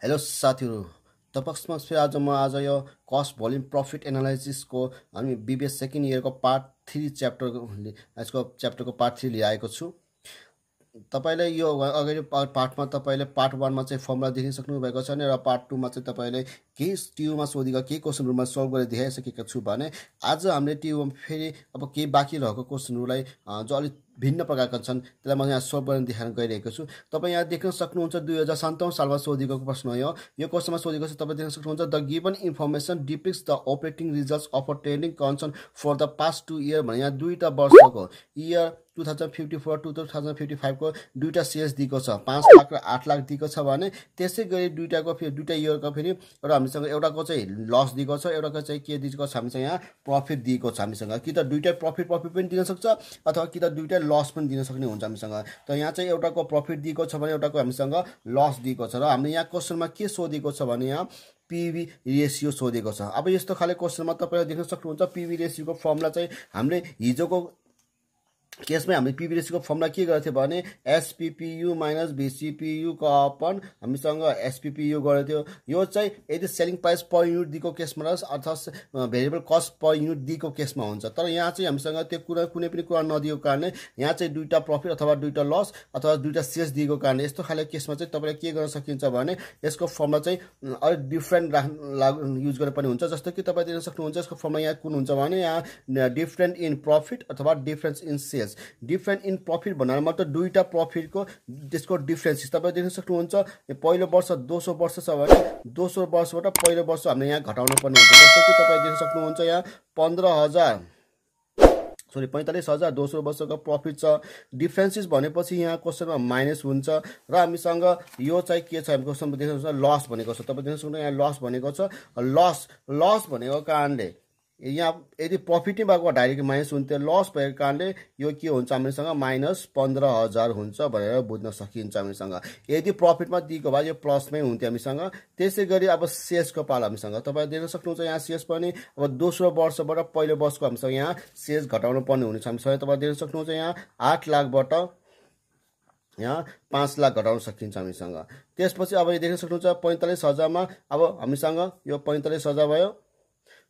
Hello साथीहरु, तपाईहरुसँग फेरि आज यो कस्ट भोल्युम प्रॉफिट एनालाइसिस को हामी बीबीएस सेकेन्ड इयर को पार्ट 3 च्याप्टरको पार्ट 3 लिएर आएको छु। तपाईले यो अगाडि पार्टमा तपाईले पार्ट 1 मा चाहिँ फर्मुला देखिन सक्नु भएको छ र पार्ट 2 मा चाहिँ तपाईले के ट्यू मा सोधेको के क्वेशनहरुमा सल्भ गरेर देखाइसकेका छु भने आज हामीले ट्यू फेरि अब के बाँकी रहेको क्वेशनहरुलाई जो अलि भिन्न प्रकारका छन् त्यसलाई म यहाँ सल्भ गर्न देखाउन गइरहेको छु। तपाई यहाँ देख्न सक्नुहुन्छ 2057 सालमा सोधेको प्रश्न हो। यो क्वेशनमा सोधेको छ, तपाई देख्न सक्नुहुन्छ the given information depicts the operating results of a trading concern for the past 2 year भने यहाँ दुईटा वर्षको इयर 2054 2055 को दुईटा सेल्स दिएको छ, 5 लाख र 8 लाख दिएको छ भने त्यसै गरी दुईटा इयरको फेरि एउटा हामीसँग एउटाको चाहिँ लस दिएको छ, एउटाको चाहिँ के दिएको छ हामीसँग यहाँ प्रॉफिट दिएको छ। हामीसँग कि त दुईटा प्रॉफिट पनि दिन सक्छ अथवा कि त दुईटा लस पनि दिन सक्ने हुन्छ हामीसँग। त यहाँ चाहिँ एउटाको प्रॉफिट दिएको छ भने एउटाको हामीसँग लस दिएको छ र हामीले यहाँ क्वेशनमा के सोधेको छ भने यहाँ पीवी रेशियो सोधेको छ। अब यस्तो खाले क्वेशनमा तपाईले देख्न सक्नुहुन्छ पीवी रेशियोको फर्मुला चाहिँ हामीले हिजोको केसमा हामीले पीवी रेशियोको फर्मुला के गर्थ्यो भने एसपीपीयू माइनस बीसीपीयू को अपन हामीसँग एसपीपीयू गर्थ्यो। यो चाहिँ यदि सेलिङ प्राइस पर युनिट दिएको केसमा र अथवा भेरिएबल कस्ट पर युनिट दिएको केसमा हुन्छ। तर यहाँ चाहिँ हामीसँग त्यो कुनै पनि कुरा नदिएको कारणले यहाँ चाहिँ दुईटा प्रॉफिट अथवा दुईटा लस अथवा दुईटा सेल्स दिएको कारणले यस्तो खाले केसमा चाहिँ तपाईले के गर्न सकिन्छ भने यसको फर्मुला चाहिँ अलि डिफरेन्ट युज गर्ने पनि हुन्छ। जस्तो कि तपाईले देख्न सक्नुहुन्छ यसको फर्मुला यहाँ कुन हुन्छ भने यहाँ डिफरेन्ट इन प्रॉफिट अथवा difference in sales. Different in profit भन्नाले मतलब दुईटा प्रॉफिट को त्यसको डिफरेन्स तपाईले देख्न सक्नुहुन्छ पहिलो वर्ष दोस्रो वर्ष छ भने दोस्रो वर्षबाट पहिलो वर्ष हामीले यहाँ घटाउनु पर्ने हुन्छ। जस्तो कि तपाईले देख्न सक्नुहुन्छ यहाँ 45,000 दोस्रो वर्षको प्रॉफिट छ। डिफरेन्सेस भनेपछि यहाँ क्वेशनमा माइनस हुन्छ र हामीसँग यो चाहिँ के छ हामी क्वेशनमा देख्न सक्नुहुन्छ लस भनेको छ। तपाईले देख्न सक्नुहुन्छ यहाँ लस भनेको छ। लस भनेको कारणले यहाँ यदि प्रॉफिट नै भएको डाइरेक्ट माइनस हुन्थ्यो, लस भएको कारणले यो के हुन्छ हामीसँग माइनस 15,000 हुन्छ भनेर बुझ्न सकिन्छ हामीसँग। यदि प्रॉफिटमा दिएको भए यो प्लसमै हुन्थ्यो हामीसँग। त्यसै गरी अब सेल्सको पालो हामीसँग तपाईले देख्न सक्नुहुन्छ यहाँ सेल्स पनि अब दोस्रो वर्षबाट पहिलो वर्षको हामीसँग यहाँ सेल्स घटाउनु पर्ने हुनेछ हामीसँग। तपाईले देख्न सक्नुहुन्छ यहाँ 8 लाखबाट यहाँ 5 लाख घटाउन सकिन्छ हामीसँग। त्यसपछि अब देख्न सक्नुहुन्छ 45,000 मा अब हामीसँग यो 45,000 भयो,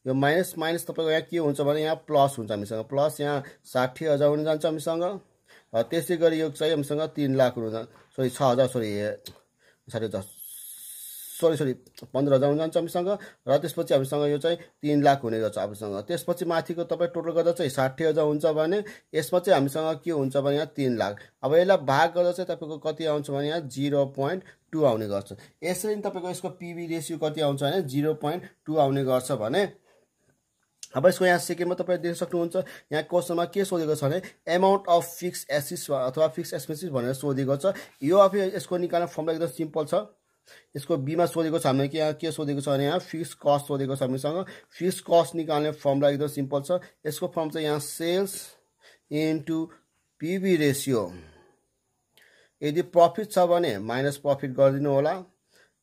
यो माइनस तपाईको यहाँ के हुन्छ भने यहाँ प्लस हुन्छ हामीसँग। प्लस यहाँ 60,000 हुन जान्छ हामीसँग। त्यसै गरी यो चाहिँ हामीसँग 3 लाख हुन सरी 6,000 सरी 15,000 हुन जान्छ हामीसँग। र त्यसपछि हामीसँग यो चाहिँ 3 लाख हुने गर्छ हामीसँग। त्यसपछि माथिको तपाई टोटल गर्दा चाहिँ 60,000 हुन्छ भने यसमा चाहिँ हामीसँग के हुन्छ भने यहाँ 3 लाख। अब यसलाई भाग गर्दा चाहिँ तपाईको कति आउँछ भने यहाँ 0.2 आउने गर्छ। यसरी तपाईको यसको पीवी रेशियो कति आउँछ भने 0.2 आउने गर्छ भने अब यसको यहाँ सेकेन्डमा तपाईले देख्न सक्नुहुन्छ यहाँ क्वेशनमा के सोधेको छ भने अमाउन्ट अफ फिक्स एसेट्स अथवा फिक्स एक्सपेन्सेस भनेर सोधेको छ। यो अब यसको निकाल्ने फर्मुला एकदम सिम्पल छ। यसको बी मा सोधेको छ हामीले यहाँ के सोधेको छ भने यहाँ फिक्स कस्ट सोधेको छ हामीसँग। फिक्स कस्ट निकाल्ने फर्मुला एकदम सिम्पल छ। यसको फर्म चाहिँ यहाँ सेल्स इन्टु पीवी रेशियो। यदि प्रॉफिट छ भने माइनस प्रॉफिट गरिदिनु होला,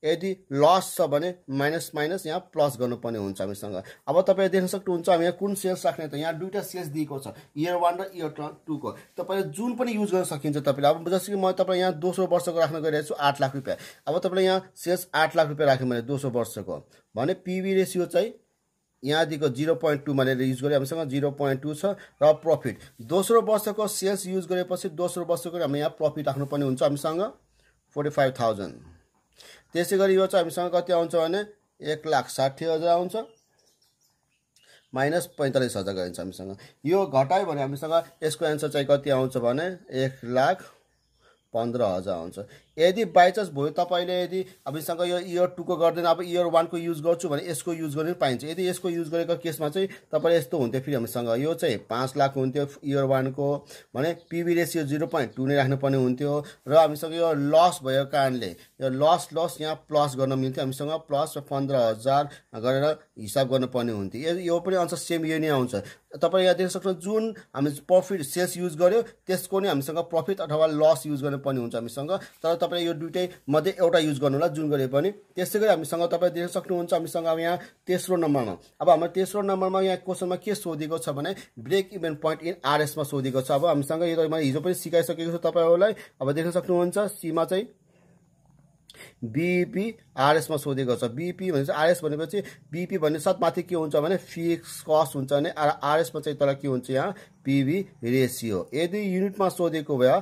यदि लस छ भने माइनस यहाँ प्लस गर्नुपर्ने हुन्छ हामीसँग। अब तपाईले देख्न सक्नुहुन्छ हामी यहाँ कुन सेल्स राख्ने त यहाँ दुईटा सेल्स दिएको छ इयर 1 र इयर 2 को। तपाईले जुन पनि युज गर्न सकिन्छ तपाईले। अब जस्तो कि म तपाईलाई यहाँ दोस्रो वर्षको राख्न गइरहेको छु 8 लाख रुपैयाँ। अब तपाईले यहाँ सेल्स 8 लाख रुपैयाँ राख्यो भने दोस्रो वर्षको भने पीवी रेशियो चाहिँ यहाँ दिएको 0.2 भनेर युज गरे हामीसँग 0.2 छ। र प्रॉफिट दोस्रो वर्षको सेल्स युज गरेपछि दोस्रो वर्षको हामी यहाँ प्रॉफिट राख्नुपर्ने हुन्छ हामीसँग 45,000। त्यसै गरी यो चाहिँ हामीसँग कति आउँछ भने 1,60,000 आउँछ माइनस 45,000 गरिन्छ हामीसँग। यो घटायो भने हामीसँग यसको एन्सर चाहिँ कति आउँछ भने 1,15,000 आउँछ। यदि बाइ चान्स भयो तपाईले यदि हामीसँग यो इयर 2 को गर्दैन अब इयर 1 को युज गर्छु भने यसको युज गर्ने पाइन्छ। यदि यसको युज गरेको केसमा चाहिँ तपाईले यस्तो हुन्थ्यो फेरि हामीसँग यो चाहिँ 5 लाख हुन्थ्यो इयर 1 को भने पीवी रेशियो 0.2 नै राख्नुपर्ने हुन्थ्यो। र हामीसँग यो लस भएको कारणले यो लस यहाँ प्लस गर्न मिल्थ्यो हामीसँग प्लस 15,000 गरेर हिसाब गर्नुपर्ने हुन्थ्यो। यो पनि आउँछ सेम यो नै आउँछ। तपाईले यहाँ देख्न सक्नुहुन्छ जुन हामी प्रॉफिट सेल्स युज गर्यो त्यसको नै हामीसँग प्रॉफिट अथवा लस युज गर्नुपर्ने हुन्छ हामीसँग। तर तपाईले यो दुईटै मध्ये एउटा युज गर्नु होला जुन गरे पनि। त्यसै गरी हामीसँग तपाईले देख्न सक्नुहुन्छ हामीसँग अब यहाँ तेस्रो नम्बरमा अब हाम्रो तेस्रो नम्बरमा यहाँ क्वेशनमा के सोधेको छ भने break even point in RS मा सोधेको छ। अब हामीसँग यो मैले हिजो पनि सिकाइसकेको छु तपाईहरुलाई। अब देख्न सक्नुहुन्छ सी मा चाहिँ बीईपी आरएसमा सोधेको छ। बीईपी भनेपछि आरएस भनेपछि बीईपी भन्ने साथ माथि के हुन्छ भने फिक्स कस्ट हुन्छ भने आरएसमा चाहिँ तल के हुन्छ यहाँ पीवी रेसियो। यदि युनिटमा सोधेको भए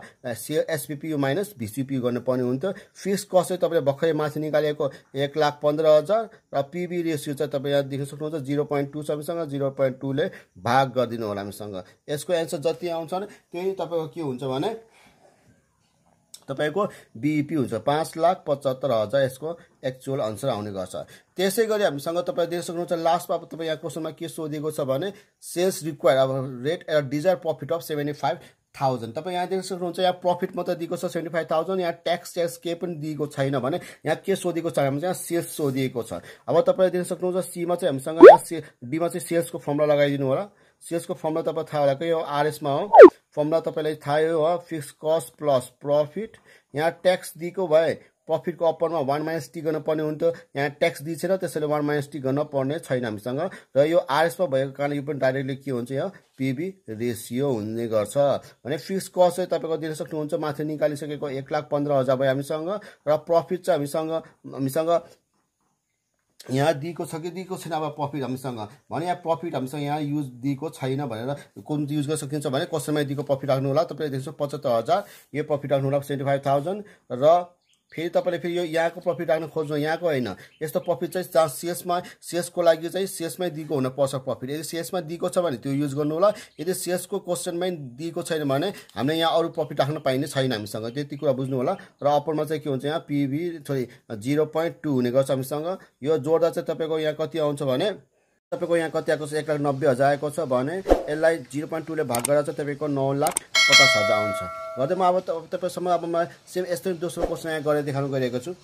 एसपीपीयू माइनस भीसीपीयू गर्नुपर्ने हुन्थ्यो। फिक्स कस्ट चाहिँ तपाईँले भर्खरै माथि निकालेको 1,15,000 र पीवी रेसियो चाहिँ तपाईँ यहाँ देख्न सक्नुहुन्छ 0.2 छ हामीसँग। 0.2 ले भाग गरिदिनु होला हामीसँग। यसको एन्सर जति आउँछ भने त्यही तपाईँको के हुन्छ भने तपाईको बीईपी हुन्छ 5,75,000 यसको एक्चुअल आन्सर आउने गर्छ। त्यसै गरी हामीसँग तपाईँ देख्न सक्नुहुन्छ लास्टमा तपाईँ यहाँ क्वेसनमा के सोधेको छ भने सेल्स रिक्वायर अब rate at desire profit of 75,000। तपाईँ यहाँ देख्न सक्नुहुन्छ यहाँ प्रफिट मात्र दिएको छ 75,000। यहाँ ट्याक्स केही पनि दिएको छैन भने यहाँ के सोधेको छ भने यहाँ सेल्स सोधिएको छ। अब तपाईँले देख्न सक्नुहुन्छ सीमा चाहिँ हामीसँग यहाँ डीमा चाहिँ सेल्सको फर्मुला लगाइदिनु होला। सेल्सको फर्मुला तपाईँ थाहा होला कि यो आरएसमा हो। फर्मुला तपाईँलाई थाहा हो फिक्स कस्ट प्लस प्रफिट। यहाँ ट्याक्स दिएको भए प्रफिटको अप्परमा 1 - टी गर्नुपर्ने हुन्थ्यो। यहाँ ट्याक्स दिएको छैन त्यसैले 1 - टी गर्न पर्ने छैन हामीसँग। र यो आरएसमा भएको कारणले यो पनि डाइरेक्टली के हुन्छ यहाँ पीवी रेसियो हुने गर्छ। भने फिक्स कस्ट चाहिँ तपाईँको दिन सक्नुहुन्छ माथि निकालिसकेको 1,15,000 भयो हामीसँग। र प्रफिट चाहिँ हामीसँग यहाँ दिएको छ कि दिएको छैन। अब प्रफिट हामीसँग भने यहाँ प्रफिट हामीसँग यहाँ युज दिएको छैन भनेर कुन युज गर्न सकिन्छ भने क्वेसनमा दिएको प्रफिट राख्नु होला। तपाईँले देख्छ 75,000 यो प्रफिट राख्नु होला 75,000 र फेरि तपाईँले फेरि यो यहाँको प्रफिट राख्न खोज्नु यहाँको होइन। यस्तो प्रफिट चाहिँ सेल्सको लागि चाहिँ सेल्समै दिएको हुनपर्छ प्रफिट। यदि सेल्समा दिएको छ भने त्यो युज गर्नु होला। यदि सेल्सको क्वेसनमै दिएको छैन भने हामीले यहाँ अरू प्रफिट राख्न पाइने छैन हामीसँग। त्यति कुरा बुझ्नु होला। र अप्परमा चाहिँ के हुन्छ यहाँ पीवी 0.2 हुने गर्छ हामीसँग। यो जोड्दा चाहिँ तपाईँको यहाँ कति आउँछ भने तपाईँको यहाँ कति आएको छ 1,90,000 आएको छ भने यसलाई 0.2 ले भाग गरेर चाहिँ तपाईँको 9,50,000 आउँछ। गर्दै म अब तपाईँसँग अब म सेम यस्तै दोस्रो क्वेसन यहाँ गरेर देखाउन गइरहेको छु।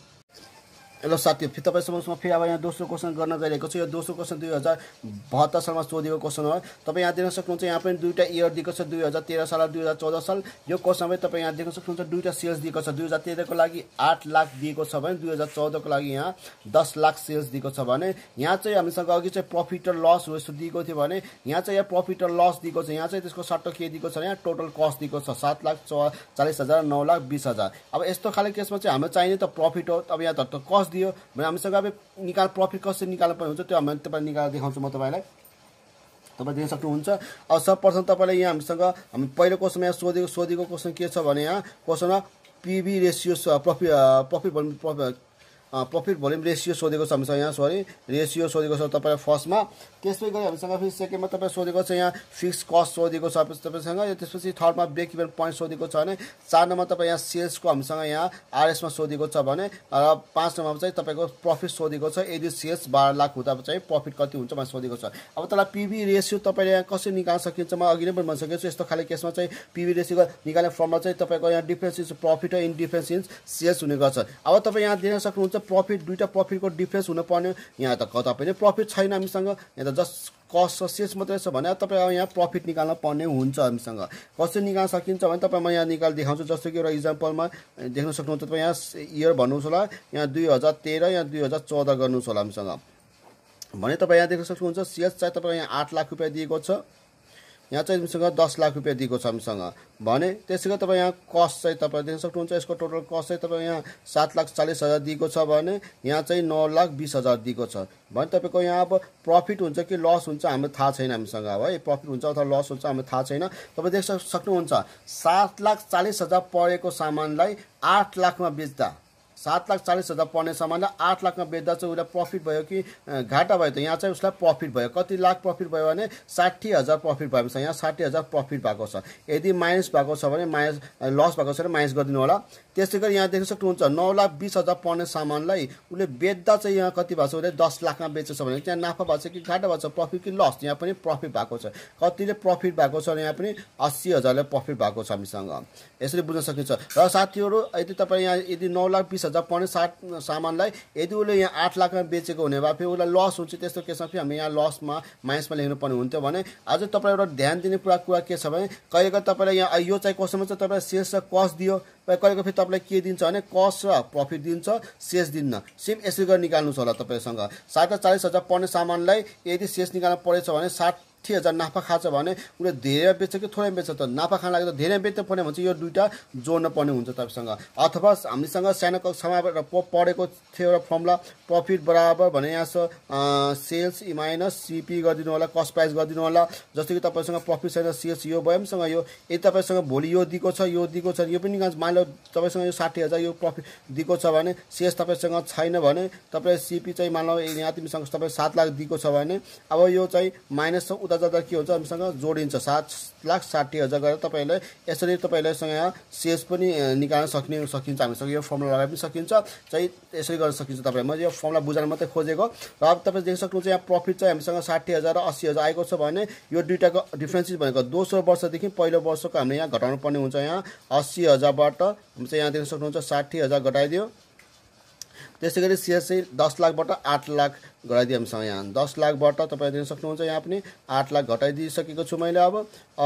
ल साथी तपाईँसँग फेरि अब यहाँ दोस्रो क्वेसन गर्न गइरहेको छु। यो दोस्रो क्वेसन 2072 सालमा सोधेको क्वेसन हो। तपाईँ यहाँ देख्न सक्नुहुन्छ यहाँ पनि दुईवटा इयर दिएको छ 2013 साल र 2014 साल। यो क्वेसनमा तपाईँ यहाँ देख्न सक्नुहुन्छ दुईवटा सेल्स दिएको छ। 2013 को लागि 8 लाख दिएको छ भने 2014 को लागि यहाँ 10 लाख सेल्स दिएको छ भने यहाँ चाहिँ हामीसँग अघि चाहिँ प्रफिट र लस हो यस्तो दिएको थियो भने यहाँ चाहिँ यहाँ प्रफिट र लस दिएको छ। यहाँ चाहिँ त्यसको सट्टो के दिएको छ यहाँ टोटल कस्ट दिएको छ 7,40,000 9,20,000। अब यस्तो खाले केसमा चाहिँ हाम्रो चाहिने त प्रफिट हो। अब यहाँ त कस्ट दियो भने हामीसँग अब प्रफिट कसरी निकाल्नु पर्ने हुन्छ त्यो हामी तपाईँलाई निकालेर देखाउँछु म तपाईँलाई। तपाईँ देख्न सक्नुहुन्छ। अब सर्वप्रथम तपाईँलाई यहाँ हामीसँग हामी पहिलो क्वेसनमा यहाँ सोधेको क्वेसन के छ भने यहाँ क्वेसनमा PV ratio profit volume ratio सोधेको छ हामीसँग। यहाँ रेसियो सोधेको छ तपाईँ फर्स्टमा। त्यसै गरी हामीसँग फेरि सेकेन्डमा तपाईँ सोधेको छ यहाँ फिक्स कस्ट सोधेको छ तपाईँसँग। त्यसपछि थर्डमा ब्रेक इभन पोइन्ट सोधेको छ भने 4 नम्बर तपाईँ यहाँ सेल्सको हामीसँग यहाँ आरएसमा सोधेको छ भने र 5 नम्बरमा चाहिँ तपाईँको प्रफिट सोधेको छ। यदि सेल्स 12 लाख हुँदा चाहिँ प्रफिट कति हुन्छ भनेर सोधेको छ। अब त्यसलाई पीवी रेसियो तपाईँले यहाँ कसरी निकाल्न सकिन्छ म अघि नै पनि भनिसकेको छु। यस्तो खाले केसमा चाहिँ पीवी रेसियो निकाल्ने फर्ममा चाहिँ तपाईँको यहाँ डिफरेन्स इन प्रफिट र इन डिफरेन्स इन सेल्स हुने गर्छ। अब तपाईँ यहाँ देख्न सक्नुहुन्छ प्रफिट दुईवटा प्रफिटको डिफरेन्स हुनुपर्ने। यहाँ त कता पनि प्रफिट छैन हामीसँग। यहाँ त जस्ट कस्ट र सेल्स मात्रै छ भने तपाईँ यहाँ प्रफिट निकाल्न पर्ने हुन्छ हामीसँग। कसरी निकाल्न सकिन्छ भने तपाईँ म यहाँ निकाल देखाउँछु। जस्तो कि एउटा इक्जाम्पलमा देख्न सक्नुहुन्छ तपाईँ यहाँ इयर भन्नुहोस् होला। यहाँ 2013 यहाँ 2014 गर्नुहोस् होला हामीसँग भने तपाईँ यहाँ देख्न सक्नुहुन्छ सेल्स चाहिँ तपाईँ यहाँ 8 लाख रुपियाँ दिएको छ। यहाँ चाहिँ हामीसँग 10 लाख रुपियाँ दिएको छ हामीसँग भने त्यसै गरी तपाईँ यहाँ कस्ट चाहिँ तपाईँ देख्न सक्नुहुन्छ। यसको टोटल कस्ट चाहिँ तपाईँ यहाँ 7,40,000 दिएको छ भने यहाँ चाहिँ 9,20,000 दिएको छ भने तपाईँको यहाँ अब प्रफिट हुन्छ कि लस हुन्छ हाम्रो थाहा छैन हामीसँग। अब है प्रफिट हुन्छ अथवा लस हुन्छ हाम्रो थाहा छैन। तपाईँ देख्न सक्नुहुन्छ 7,40,000 परेको सामानलाई 8 लाखमा बेच्दा 7,40,000 पर्ने सामानलाई 8 लाखमा बेच्दा चाहिँ उसलाई प्रफिट भयो कि घाटा भयो त यहाँ चाहिँ उसलाई प्रफिट भयो। कति लाख प्रफिट भयो भने 60,000 प्रफिट भयो हामीसँग। यहाँ 60,000 प्रफिट भएको छ। यदि माइनस भएको छ भने लस भएको छ भने माइनस गरिदिनु होला। त्यसै गरी यहाँ देख्न सक्नुहुन्छ 9,20,000 पर्ने सामानलाई उसले बेच्दा चाहिँ यहाँ कति भएको छ उसले 10 लाखमा बेचेछ भने त्यहाँ नाफा भएको छ कि घाटा भएको छ प्रफिट कि लस। यहाँ पनि प्रफिट भएको छ। कतिले प्रफिट भएको छ यहाँ पनि 80,000ले प्रफिट भएको छ हामीसँग। यसरी बुझ्न सकिन्छ। र साथीहरू यदि तपाईँ यहाँ यदि 9,20,000 पर्ने सामानलाई यदि उसले यहाँ 8 लाखमा बेचेको हुने भए फेरि उसलाई लस हुन्छ। त्यस्तो केसमा फेरि हामी यहाँ लसमा माइनसमा लेख्नु पर्ने हुन्थ्यो भने अझ तपाईँ एउटा ध्यान दिने कुरा के छ भने कहिलेको तपाईँलाई यहाँ यो चाहिँ क्वेसनमा चाहिँ तपाईँलाई सेल्स र कस्ट दियो। कहिलेको फेरि तपाईँलाई के दिन्छ भने कस्ट र प्रफिट दिन्छ सेल्स दिन्न। सेम यसरी गरेर निकाल्नुहोस् होला। तपाईँसँग 7,40,000 पर्ने सामानलाई यदि सेल्स निकाल्नु परेछ भने 60,000 नाफा खान्छ भने उसले धेरै बेच्छ कि थोरै बेच्छ त नाफा खान लागि त धेरै बेच्नु पर्ने भन्छ यो दुईटा जोड्न पर्ने हुन्छ तपाईसँग अथवा हामीसँग सानो कक्षामा पढेको थियो एउटा फर्मुला प्रफिट बराबर भने यहाँ छ सेल्स माइनस सीपी गरिदिनु होला कस्ट प्राइस गरिदिनु होला जस्तै कि तपाईसँग प्रफिट छैन सेल्स यो भएमसँग यो यदि तपाईसँग भोलि यो दिएको छ यो पनि मान लो तपाईसँग यो 60,000 यो प्रफिट दिएको छ भने सेल्स तपाईसँग छैन भने तपाईले सीपी चाहिँ मान लो यहाँ तिमीसँग तपाईले 7 लाख दिएको छ भने अब यो चाहिँ माइनस उता जाँदा के हुन्छ हामीसँग जोडिन्छ 7,60,000 गरेर तपाईले यसरी तपाईले सँग यहाँ सेल्स पनि निकाल्न सकिन्छ हामीसँग यो फर्मुला लगाए पनि सकिन्छ चाहिँ यसरी गर्न सकिन्छ तपाईले मैले यो फर्मुला बुझाउन मात्रै खोजेको र अब तपाईले देख्न सक्नुहुन्छ यहाँ प्रफिट चाहिँ हामीसँग 60,000 र 80,000 आएको छ भने यो दुईटाको डिफरेन्स भनेको दोस्रो वर्षदेखि पहिलो वर्षको हामीले यहाँ घटाउनु पर्ने हुन्छ यहाँ 80,000 बाट हामी चाहिँ यहाँ देख्न सक्नुहुन्छ 60,000 घटाइदियो त्यसैगरी सेल्स चाहिँ 10 लाखबाट 8 लाख गराइदियो हामीसँग यहाँ 10 लाखबाट तपाईले दिन सक्नुहुन्छ यहाँ पनि 8 लाख घटाइदिइसकेको छु मैले अब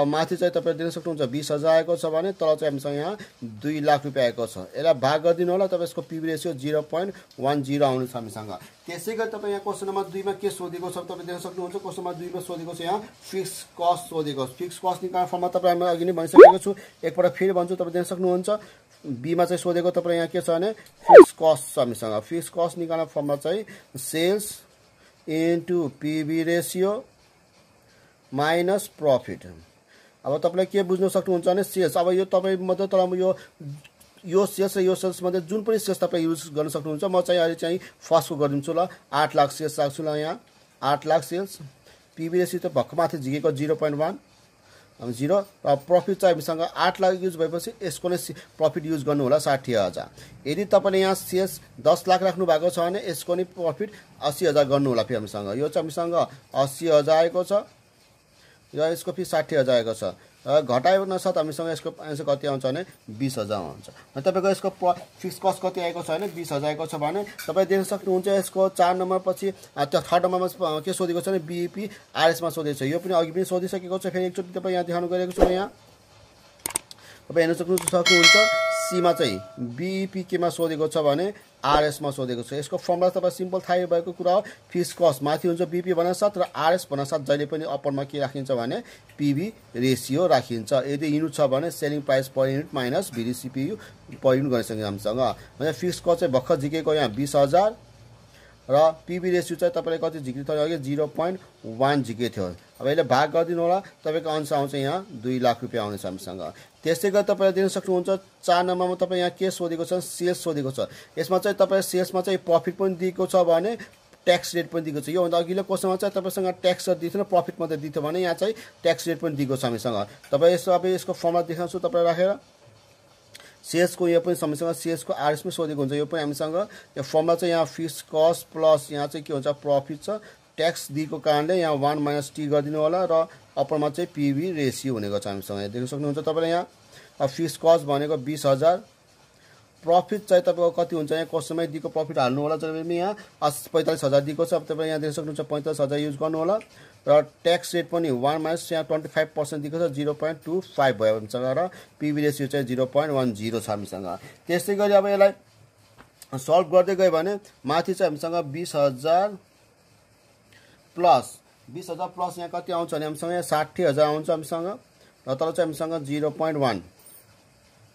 माथि चाहिँ तपाईले दिन सक्नुहुन्छ 20,000 आएको छ भने तल चाहिँ हामीसँग यहाँ 2 लाख रुपैयाँ आएको छ यसलाई भाग गरिदिनु होला तपाईको पीबी रेशियो 0.10 आउनेछ हामीसँग त्यसैगरी तपाईँ यहाँ क्वेशन नम्बर 2 मा के सोधेको छ तपाईले देख्न सक्नुहुन्छ क्वेशन नम्बर 2 मा सोधेको छ यहाँ फिक्स कस्ट सोधेको छ फिक्स कस्ट निकाल्ने फर्ममा तपाईलाई अघि नै भनिसकेको छु एकपल्ट फेरि भन्छु तपाईले देख्न सक्नुहुन्छ बी मा चाहिँ सोधेको तपाईले यहाँ के छ भने फिक्स कस्ट छ हामीसँग फिक्स कस्ट निकाल्ने फर्ममा चाहिँ sales into PV ratio minus profit अब तपाईले के बुझ्न सक्नुहुन्छ भने सेल्स अब यो तपाई मध्ये तल यो सेल्स र यो सेल्स मध्ये जुन पनि सेल्स तपाई युज गर्न सक्नुहुन्छ म चाहिँ अहिले चाहिँ फर्स्टको गरिदिन्छु ल 8 लाख सेल्स राख्छु ल यहाँ 8 लाख सेल्स पीबी रेशियो त भक्क माथि झिकेको 0.1 अब 0 र प्रफिट चाहिँ हामीसँग 8 लाख युज भएपछि यसको नै प्रफिट युज गर्नु होला 60,000 यदि तपाईले यहाँ सेल्स 10 लाख राख्नु भएको छ भने यसको नै प्रफिट 80,000 गर्नु होला फेरि हामीसँग यो चाहिँ हामीसँग 80,000 आएको छ र यसको फेरि 60,000 आएको छ र घटाउन साथ हामीसँग यसको आन्सर कति आउँछ भने 20,000 आउँछ र तपाईको यसको फिक्स कस्ट कति आएको छ भने 20,000 आएको छ भने तपाई देख्न सक्नुहुन्छ यसको 4 नम्बर पछि थर्ड नम्बरमा के सोधेको छ भने बीईपी आरएस मा सोधेको छ यो पनि अघि पनि सोधिसकेको छ फेरि एकचोटी तपाई यहाँ देखाउन गएको छु यहाँ तपाई हेर्न सक्नुहुन्छ सी मा चाहिँ बीईपी के मा सोधेको छ भने आरएस मा सोधेको छ यसको फर्मुला तपाईलाई सिम्पल थाहा भएको कुरा हो फिक्स कस्ट माथि हुन्छ बीपी बनासाथ र आरएस बनासाथ जहिले पनि अप्परमा के राखिन्छ भने पीबी रेशियो राखिन्छ यदि युनिट छ भने selling price per unit minus बीडीसीपीयू पर युनिट गरिसक्यो हामीसँग भने फिक्स कस्ट चाहिँ भर्खर झिकेको यहाँ 20,000 र पीबी रेशियो चाहिँ तपाईले कति झिकेको थियो अघि 0.1 झिकेको थियो अब यसले भाग गरिदिनु होला तपाईको आन्सर आउँछ यहाँ 2 लाख रुपैयाँ आउनेछ हामीसँग त्यसैगरी तपाईले दिन सक्नुहुन्छ 4 नम्बरमा तपाई यहाँ के सोधेको छ सेल्स सोधेको छ यसमा चाहिँ तपाई सेल्समा चाहिँ प्रफिट पनि दिएको छ भने ट्याक्स रेट पनि दिएको छ यो भन्दा अघिल्लो क्वेशनमा चाहिँ तपाईसँग ट्याक्स रेट दिथ्यो प्रफिट मात्रै दिथ्यो भने यहाँ चाहिँ ट्याक्स रेट पनि दिएको छ हामीसँग तपाई यसो अब यसको फर्मुला देखाउँछु तपाईलाई राखेर सेल्सको यो पनि हामीसँग सेल्सको आरएस पनि सोधेको हुन्छ यो पनि हामीसँग यो फर्मुला चाहिँ यहाँ फिक्स कस्ट प्लस यहाँ चाहिँ के हुन्छ प्रफिट छ ट्याक्स दिएको कारणले यहाँ 1 माइनस टी गरिदिनु होला र अप्परमा चाहिँ पीबी रेशियो हुनेको छ हामीसँग देख्न सक्नुहुन्छ तपाईले यहाँ फिक्स कस्ट भनेको 20,000 प्रफिट चाहिँ तपाईको कति हुन्छ यहाँ क्वेशनमै दिएको प्रफिट हाल्नु होला जब यहाँ 45,000 दिएको छ अब तपाईले यहाँ देख्न सक्नुहुन्छ 45,000 युज गर्नु होला र ट्याक्स रेट पनि 1 माइनस यहाँ 25% दिएको छ 0.25 भयो हामीसँग र पीबी रेशियो चाहिँ 0.10 छ हामीसँग त्यसैगरी अब यसलाई सल्भ गर्दै गयो भने माथि चाहिँ हामीसँग 20,000 प्लस यहाँ कति आउँछ भने हामीसँग यहाँ 60,000 आउँछ हामीसँग र तल चाहिँ हामीसँग 0.1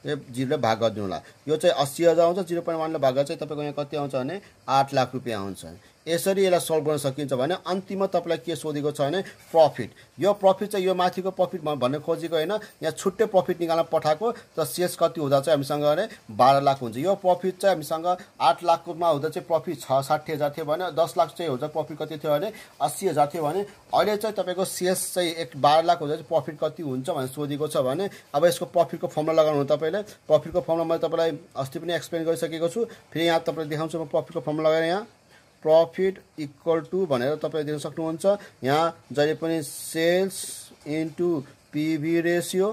यो 0 ले भाग गरिदिनु होला यो चाहिँ 80,000 आउँछ 0.1 ले भाग चाहिँ तपाईको यहाँ कति आउँछ भने 8 लाख रुपैयाँ आउँछ यसरी यसलाई सल्भ गर्न सकिन्छ भने अन्तिममा तपाईलाई के सोधेको छ भने प्रफिट यो प्रफिट चाहिँ यो माथिको प्रफिट भन्ने खोजेको हैन यहाँ छुट्टै प्रफिट निकाल्न पठाएको त सेल्स कति हुँदा चाहिँ हामीसँग भने 12 लाख हुन्छ यो प्रफिट चाहिँ हामीसँग 8 लाखमा हुँदा चाहिँ प्रफिट 60,000 थियो भने 10 लाख चाहिँ हुँदा प्रफिट कति थियो भने 80,000 थियो भने अहिले चाहिँ तपाईको सेल्स चाहिँ 12 लाख हुँदा चाहिँ प्रफिट कति हुन्छ भनेर सोधेको छ भने अब यसको प्रफिटको फर्मुला लगाउनु तपाईले प्रफिटको फर्मुला मैले तपाईलाई अस्ति पनि एक्सप्लेन गरिसकेको छु फेरि यहाँ तपाईले देखाउँछु म प्रफिटको फर्मुला लगाएर यहाँ प्रफिट इक्वल टु भनेर तपाईले दिन सक्नुहुन्छ यहाँ जहिले पनि sales into PV ratio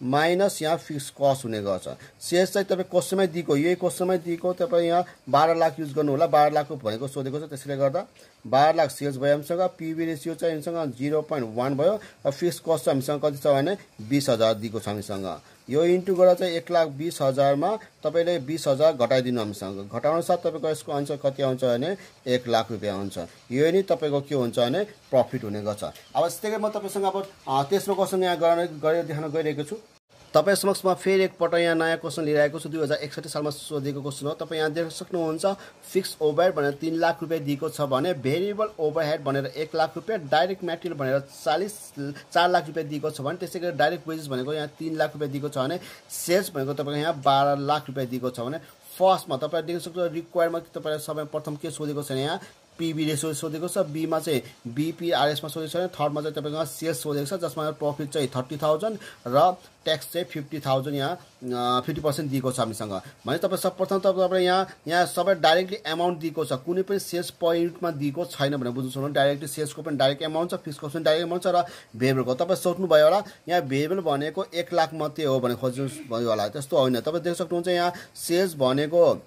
minus यहाँ फिक्स कस्ट हुने गर्छ सेल्स चाहिँ तपाई क्वेशनमै दिएको यही क्वेशनमै दिएको तपाई यहाँ 12 लाख युज गर्नु होला 12 लाखको भनेको सोधेको छ त्यसले गर्दा 12 लाख सेल्स भयो हामीसँग पीबी रेशियो चाहिँ हामीसँग 0.1 भयो र फिक्स कस्ट हामीसँग कति छ भने 20,000 दिएको छ हामीसँग यो इन्टु गरेर चाहिँ 1,20,000 मा तपाईले 20,000 घटाइदिनु हामीसँग। घटाउन साथ तपाईको यसको आन्सर कति आउँछ भने 1 लाख रुपैयाँ आउँछ। यो नि तपाईको के हुन्छ भने प्रफिट हुने गर्छ। अब यस्तै म तपाईसँग अब तेस्रो क्वेशन यहाँ गरेर देखाउन गइरहेको छु। तपाईँ समक्षमा फेरि एकपल्ट यहाँ नयाँ क्वेसन लिएर आएको छु। 2061 सालमा सोधेको क्वेसन हो। तपाईँ यहाँ देख्न सक्नुहुन्छ फिक्स ओभरहेड भनेर 3 लाख रुपियाँ दिएको छ भने भेरिएबल ओभरहेड भनेर 1 लाख रुपियाँ, डाइरेक्ट मेटेरियल भनेर 4 लाख रुपियाँ दिएको छ भने त्यसै गरी डाइरेक्ट वेजेस भनेको यहाँ 3 लाख रुपियाँ दिएको छ भने सेल्स भनेको तपाईँको यहाँ 12 लाख रुपियाँ दिएको छ भने फर्स्टमा तपाईँ देख्न सक्नुहुन्छ रिक्वायरमा तपाईँलाई सर्वप्रथम के सोधेको छ यहाँ पीबी रेसियो सोधेको छ, बीमा चाहिँ बीपीआरएसमा सोधेको छ, थर्डमा चाहिँ तपाईँको सेल्स सोधेको छ जसमा प्रफिट चाहिँ 30,000 र ट्याक्स चाहिँ 50,000 यहाँ 50% दिएको छ हामीसँग। भने तपाईँ सर्वप्रथम तपाईँ यहाँ सबै डाइरेक्टली एमाउन्ट दिएको छ, कुनै पनि सेल्स पर युनिटमा दिएको छैन भनेर बुझ्नु सक्नुहुन्छ। डाइरेक्टली सेल्सको पनि डाइरेक्ट एमाउन्ट छ, फिक्सको पनि डाइरेक्ट एमाउन्ट छ र भेरिएबलको तपाईँ सोध्नुभयो होला यहाँ भेरिएबल भनेको 1 लाख मात्रै हो भने खोज्नु भयो होला। त्यस्तो होइन, तपाईँ देख्न सक्नुहुन्छ यहाँ सेल्स भनेको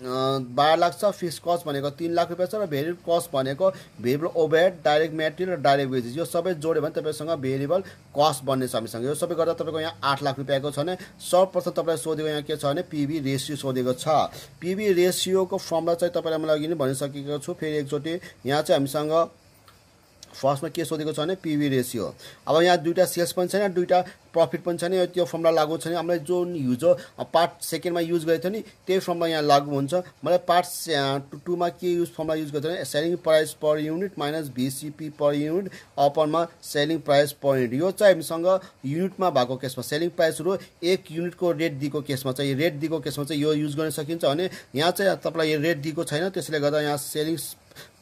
12 लाख छ, फिक्स कस्ट भनेको 3 लाख रुपियाँ छ र भेरिएबल कस्ट भनेको भेरिएबल ओभरहेड, डाइरेक्ट मेटेरियल र डाइरेक्ट वेजेस यो सबै जोड्यो भने तपाईँसँग भेरिएबल कस्ट बन्ने छ हामीसँग। यो सबै गर्दा तपाईँको यहाँ 8 लाख रुपियाँको छ भने सर्वप्रथम तपाईँलाई सोधेको यहाँ के छ भने पीबी रेसियो सोधेको छ। पीबी रेसियोको फर्मुला चाहिँ तपाईँलाई मैले अघि नै भनिसकेको छु। फेरि एकचोटि यहाँ चाहिँ हामीसँग फर्स्टमा के सोधेको छ भने पीबी रेसियो। अब यहाँ दुईटा सेल्स पनि छैन, दुईटा प्रफिट पनि छैन, त्यो फर्मुला लागू छैन। हामीले जुन हिजो पार्ट सेकेन्डमा युज गरेको थियो नि त्यही फर्मुला यहाँ लागू हुन्छ। मैले पार्ट 2 मा के फर्मुला युज गरेको थिएँ selling price per unit minus VCP per unit अपनमा सेलिङ प्राइस पर युनिट। यो चाहिँ हामीसँग युनिटमा भएको केसमा सेलिङ प्राइसहरू 1 युनिटको रेट दिएको केसमा चाहिँ रेट दिएको केसमा चाहिँ यो युज गर्न सकिन्छ भने यहाँ चाहिँ तपाईँलाई यो रेट दिएको छैन, त्यसैले गर्दा यहाँ सेलिङ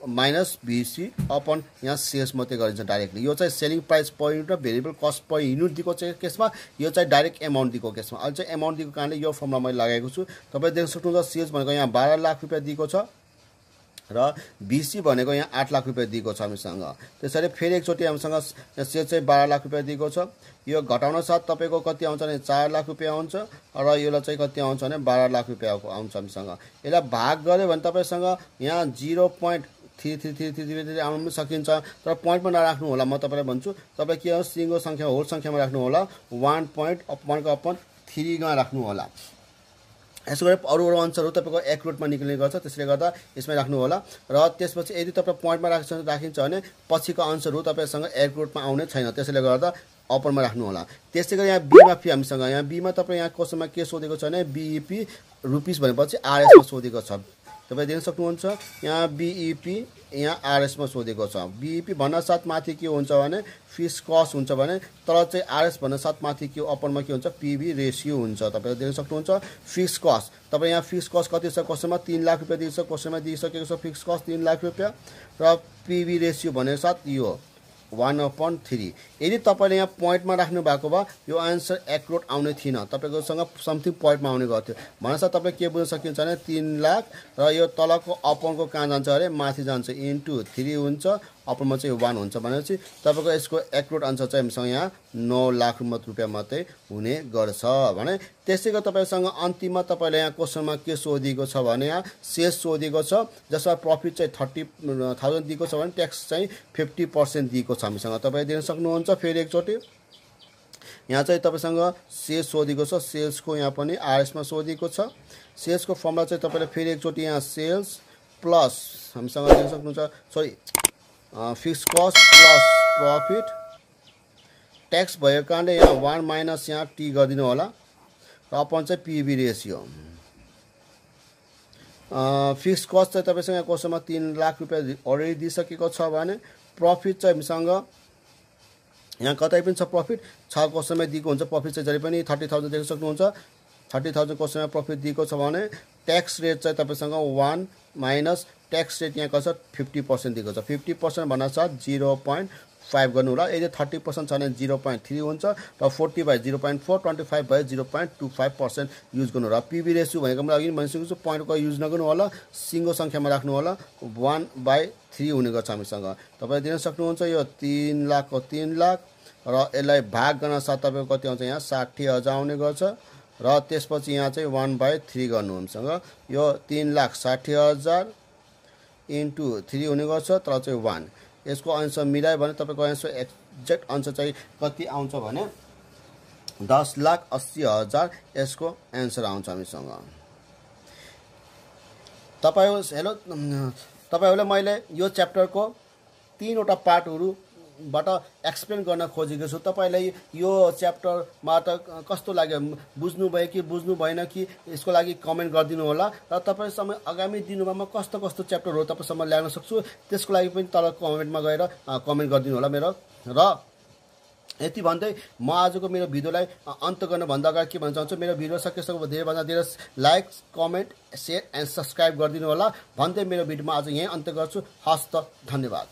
माइनस भिसी अपन यहाँ सेल्स मात्रै गरिन्छ डाइरेक्टली। यो चाहिँ सेलिङ प्राइस पर युनिट र भेरिएबल कस्ट पर युनिट दिएको चाहिँ केसमा यो चाहिँ डाइरेक्ट एमाउन्ट दिएको केसमा। अहिले चाहिँ एमाउन्ट दिएको कारणले यो फर्मुला मैले लगाएको छु। तपाईँ देख्न सक्नुहुन्छ सेल्स भनेको यहाँ 12 लाख रुपियाँ दिएको छ र भिसी भनेको यहाँ 8 लाख रुपियाँ दिएको छ हामीसँग। त्यसैले फेरि एकचोटि हामीसँग सेल्स चाहिँ 12 लाख रुपियाँ दिएको छ। यो घटाउन साथ तपाईँको कति आउँछ भने 4 लाख रुपियाँ आउँछ र यसलाई चाहिँ कति आउँछ भने 12 लाख रुपियाँको आउँछ हामीसँग। यसलाई भाग गऱ्यो भने तपाईँसँग यहाँ 0.3333 आउनु पनि सकिन्छ, तर पोइन्टमा नराख्नु होला। म तपाईँलाई भन्छु तपाईँ के हो सिङ्गो सङ्ख्या होल सङ्ख्यामा राख्नु होला, 1.3 राख्नु होला। यसो गरे अरू आन्सरहरू तपाईँको एक्युरेटमा निक्लिने गर्छ, त्यसले गर्दा यसमै राख्नु होला। र त्यसपछि यदि तपाईँ पोइन्टमा राखिन्छ भने पछिको आन्सरहरू तपाईँसँग एक्युरेटमा आउने छैन, त्यसैले गर्दा अपरमा राख्नु होला। त्यसै गरी यहाँ बीमा फी हामीसँग यहाँ बीमा तपाईँ यहाँ क्वेसनमा के सोधेको छ भने बीईपी रुपिस भनेपछि आरएसमा सोधेको छ। तपाईँ देख्न सक्नुहुन्छ यहाँ बीईपी यहाँ आरएसमा सोधेको छ। बीईपी भन्न साथ माथि के हुन्छ भने फिक्स कस्ट हुन्छ भने तर चाहिँ आरएस भन्न साथ माथि के अपरमा के हुन्छ पीबी रेसियो हुन्छ। तपाईँले देख्न सक्नुहुन्छ फिक्स कस्ट तपाईँ यहाँ फिक्स कस्ट कति छ क्वेसनमा 3 लाख रुपियाँ दिएको छ, क्वेसनमा दिइसकेको छ फिक्स कस्ट 3 लाख रुपियाँ र पीबी रेसियो भनेर साथ यो 1/3। यदि तपाईँले यहाँ पोइन्टमा राख्नु भएको भए यो आन्सर एक्युरेट आउने थिएन, तपाईँकोसँग समथिङ पोइन्टमा आउने गर्थ्यो। भनेर तपाईँ के बुझ्न सकिन्छ भने 3 लाख र यो तलको अपनको कहाँ जान्छ अरे माथि जान्छ इन्टु 3 हुन्छ, अपरमा चाहिँ 1 हुन्छ भनेपछि तपाईँको यसको एक्युरेट आन्सर चाहिँ हामीसँग यहाँ 9 लाख रुपियाँ मात्रै हुने गर्छ। भने त्यसै गरी तपाईँसँग अन्तिममा तपाईँले यहाँ क्वेसनमा के सोधिएको छ भने यहाँ सेल्स सोधिएको छ जसमा प्रफिट चाहिँ 30,000 दिएको छ भने ट्याक्स चाहिँ 50% दिएको छ हामीसँग। तपाईँ दिन सक्नुहुन्छ फेरि एकचोटि यहाँ चाहिँ तपाईँसँग सेल्स सोधेको छ, सेल्सको यहाँ पनि आरएसमा सोधेको छ। सेल्सको फर्मुला चाहिँ तपाईँले फेरि एकचोटि यहाँ सेल्स प्लस हामीसँग दिन सक्नुहुन्छ sorry fix cost plus profit tax भएको कारणले यहाँ 1 माइनस यहाँ टी गरिदिनु होला र अपन चाहिँ पीबी रेसियो। फिक्स कस्ट चाहिँ तपाईँसँग यहाँ क्वेसनमा 3 लाख रुपियाँ अलरेडी दिइसकेको छ भने प्रफिट चाहिँ हामीसँग यहाँ कतै पनि छ प्रफिट छ क्वेसनमै दिएको हुन्छ। प्रफिट चाहिँ जहिले पनि 30,000 देख्न सक्नुहुन्छ, 30,000 क्वेसनमा प्रफिट दिएको छ भने ट्याक्स रेट चाहिँ तपाईँसँग 1 माइनस ट्याक्स रेट यहाँ कसो 50% दिएको छ। 50% भन्नासाथ 0.5 गर्नु होला। यदि 30% छ भने 0.3 हुन्छ र 40 बाई 0.4, 25 बाई 0.25% युज गर्नु होला। पीबी रेसियो भनेको मैले अघि भनिसकेको छु पोइन्टको युज नगर्नु होला, सिङ्गो सङ्ख्यामा राख्नु होला। 1/3 हुने गर्छ हामीसँग। तपाईँ दिन सक्नुहुन्छ यो 3 लाखको 3 लाख र यसलाई भाग गर्न साथ तपाईँको कति आउँछ यहाँ 60,000 आउने गर्छ र त्यसपछि यहाँ चाहिँ 1/3 गर्नु हामीसँग यो 3,60,000 इन्टु 3 हुने गर्छ तर चाहिँ 1। यसको आन्सर मिलायो भने तपाईँको आन्सर एक्ज्याक्ट आन्सर चाहिँ कति आउँछ भने 10,80,000 यसको एन्सर आउँछ हामीसँग। तपाईँहरूले मैले यो च्याप्टरको 3वटा पार्टहरूबाट एक्सप्लेन गर्न खोजेको छु। तपाईँलाई यो च्याप्टरमा त कस्तो लाग्यो, बुझ्नुभयो कि बुझ्नु भएन कि यसको लागि कमेन्ट गरिदिनु होला र तपाईँसँग आगामी दिनमा म कस्तो कस्तो च्याप्टरहरू तपाईँसँग ल्याउन सक्छु त्यसको लागि पनि तल कमेन्टमा गएर कमेन्ट गरिदिनु होला मेरो। र यति भन्दै म आजको मेरो भिडियोलाई अन्त गर्नुभन्दा अगाडि के भन्न चाहन्छु, मेरो भिडियो सकेसम्म धेरैभन्दा धेरै like, comment, share and subscribe गरिदिनु होला भन्दै मेरो भिडियोमा आज यहीँ अन्त गर्छु। हस्त, धन्यवाद।